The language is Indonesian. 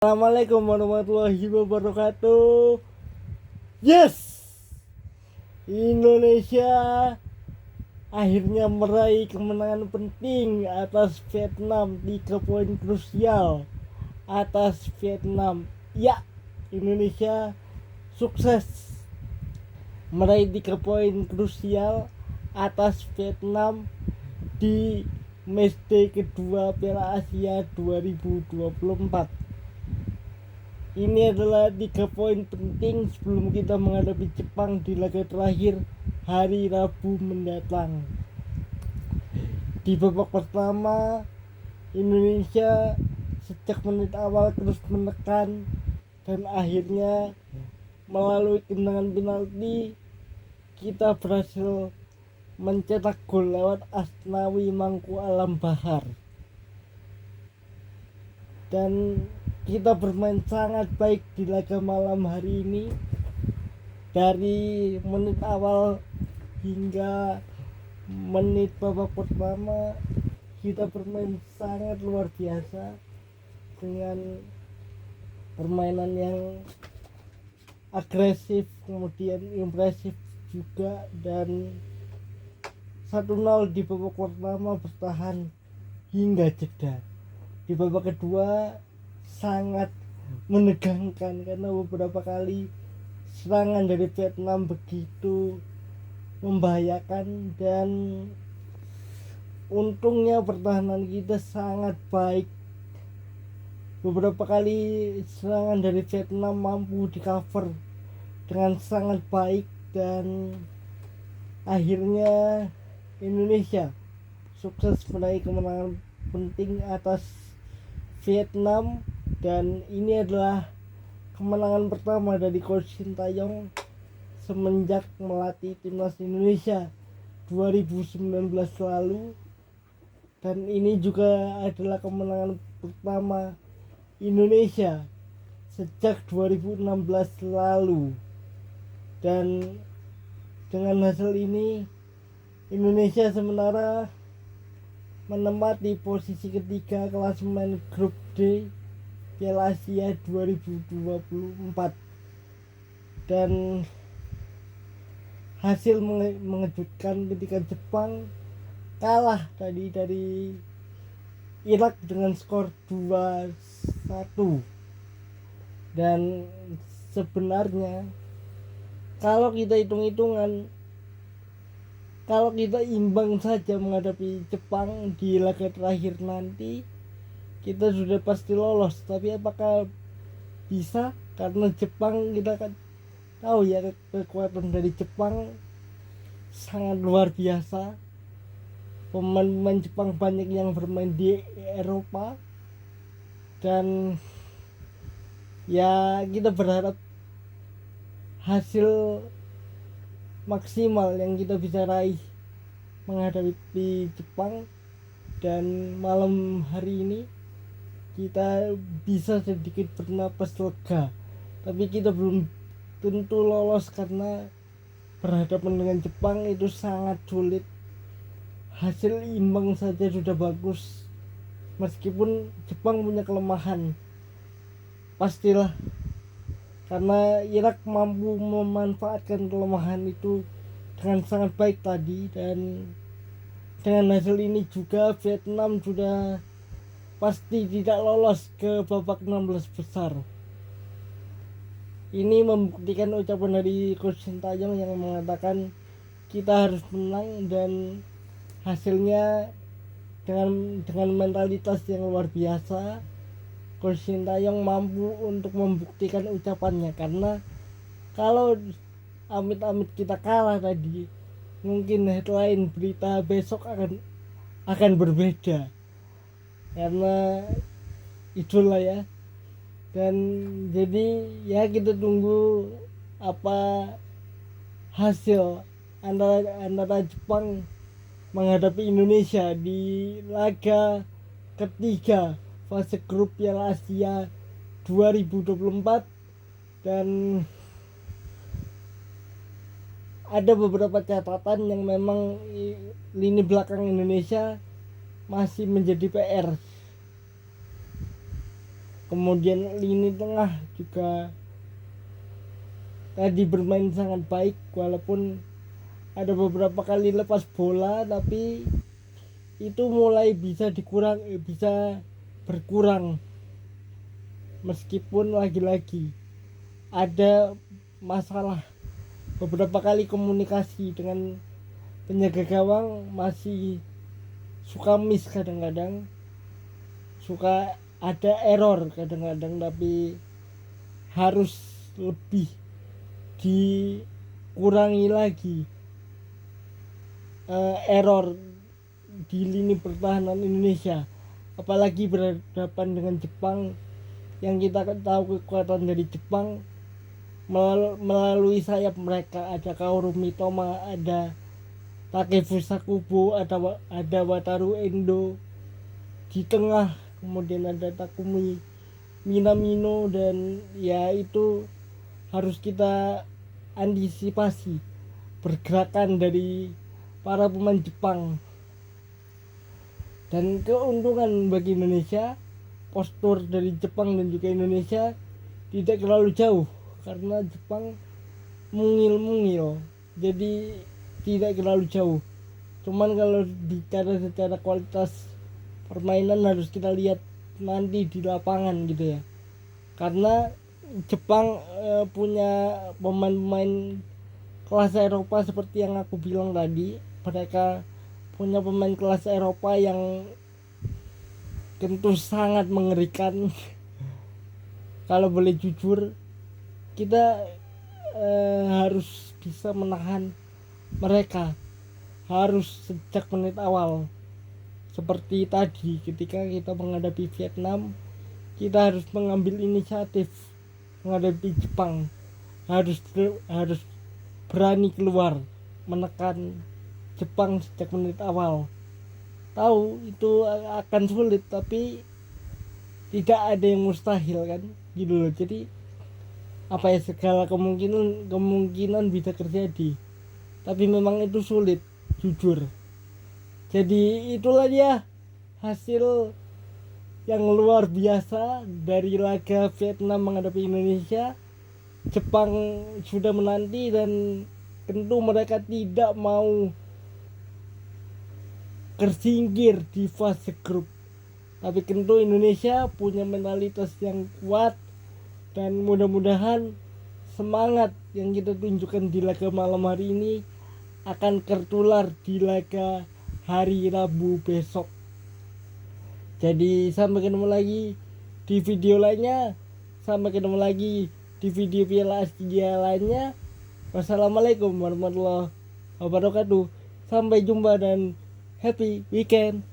Assalamualaikum warahmatullahi wabarakatuh. Yes, Indonesia akhirnya meraih kemenangan penting atas Vietnam. 3 poin krusial atas Vietnam. Ya, Indonesia sukses meraih 3 poin krusial atas Vietnam di matchday kedua Piala Asia 2024. Ini adalah 3 poin penting sebelum kita menghadapi Jepang di laga terakhir hari Rabu mendatang. Di babak pertama, Indonesia sejak menit awal terus menekan dan akhirnya melalui tendangan penalti kita berhasil mencetak gol lewat Asnawi Mangku Alam Bahar. Dan kita bermain sangat baik di laga malam hari ini. Dari menit awal hingga menit babak pertama kita bermain sangat luar biasa dengan permainan yang agresif, kemudian impresif juga, dan 1-0 di babak pertama bertahan hingga jeda. Di babak kedua sangat menegangkan karena beberapa kali serangan dari Vietnam begitu membahayakan, dan untungnya pertahanan kita sangat baik. Beberapa kali serangan dari Vietnam mampu di cover dengan sangat baik dan akhirnya Indonesia sukses meraih kemenangan penting atas Vietnam. Dan ini adalah kemenangan pertama dari Coach Sintayong semenjak melatih timnas Indonesia 2019 lalu, dan ini juga adalah kemenangan pertama Indonesia sejak 2016 lalu. Dan dengan hasil ini Indonesia sementara menempati posisi ketiga klasemen grup D Piala Asia 2024, dan hasil mengejutkan ketika Jepang kalah tadi dari Irak dengan skor 2-1. Dan sebenarnya kalau kita hitung-hitungan, kalau kita imbang saja menghadapi Jepang di laga terakhir nanti, kita sudah pasti lolos. Tapi apakah bisa? Karena Jepang, kita kan tahu ya, kekuatan dari Jepang sangat luar biasa. Pemain-pemain Jepang banyak yang bermain di Eropa, dan ya kita berharap hasil maksimal yang kita bisa raih menghadapi Jepang. Dan malam hari ini kita bisa sedikit bernapas lega, tapi kita belum tentu lolos karena berhadapan dengan Jepang itu sangat sulit. Hasil imbang saja sudah bagus, meskipun Jepang punya kelemahan pastilah, karena Irak mampu memanfaatkan kelemahan itu dengan sangat baik tadi. Dan dengan hasil ini juga Vietnam sudah pasti tidak lolos ke babak 16 besar. Ini membuktikan ucapan dari Coach Sintayong yang mengatakan kita harus menang, dan hasilnya dengan mentalitas yang luar biasa Coach Sintayong mampu untuk membuktikan ucapannya. Karena kalau amit-amit kita kalah tadi, mungkin headline berita besok akan berbeda, karena itulah ya. Dan jadi ya kita tunggu apa hasil antara Jepang menghadapi Indonesia di laga ketiga fase grup Piala Asia 2024. Dan ada beberapa catatan yang memang lini belakang Indonesia masih menjadi PR. Kemudian lini tengah juga tadi bermain sangat baik, walaupun ada beberapa kali lepas bola tapi itu mulai bisa bisa berkurang, meskipun lagi-lagi ada masalah beberapa kali komunikasi dengan penjaga gawang, masih suka miss kadang-kadang, suka ada error kadang-kadang, tapi harus lebih dikurangi lagi error di lini pertahanan Indonesia, apalagi berhadapan dengan Jepang yang kita tahu kekuatan dari Jepang melalui sayap mereka. Ada Kaoru Mitoma, ada Takefusa Kubo, ada Wataru Endo di tengah, kemudian ada Takumi Minamino, dan ya itu harus kita antisipasi pergerakan dari para pemain Jepang. Dan keuntungan bagi Indonesia, postur dari Jepang dan juga Indonesia tidak terlalu jauh karena Jepang mungil-mungil, jadi tidak terlalu jauh. Cuman kalau bicara secara kualitas permainan harus kita lihat nanti di lapangan gitu ya, karena Jepang punya pemain-pemain kelas Eropa seperti yang aku bilang tadi. Mereka punya pemain kelas Eropa yang tentu sangat mengerikan. Kalau boleh jujur, kita harus bisa menahan mereka, harus sejak menit awal. Seperti tadi ketika kita menghadapi Vietnam, kita harus mengambil inisiatif menghadapi Jepang, harus berani keluar menekan Jepang sejak menit awal. Tahu itu akan sulit, tapi tidak ada yang mustahil kan gitu loh. Jadi apa ya, segala kemungkinan bisa terjadi, tapi memang itu sulit, jujur. Jadi itulah dia hasil yang luar biasa dari laga Vietnam menghadapi Indonesia. Jepang sudah menanti dan tentu mereka tidak mau tersingkir di fase grup. Tapi tentu Indonesia punya mentalitas yang kuat, dan mudah-mudahan semangat yang kita tunjukkan di laga malam hari ini akan tertular di laga hari Rabu besok. Jadi sampai ketemu lagi di video lainnya, sampai ketemu lagi di video Piala Asia lainnya. Wassalamualaikum warahmatullahi wabarakatuh. Sampai jumpa dan happy weekend.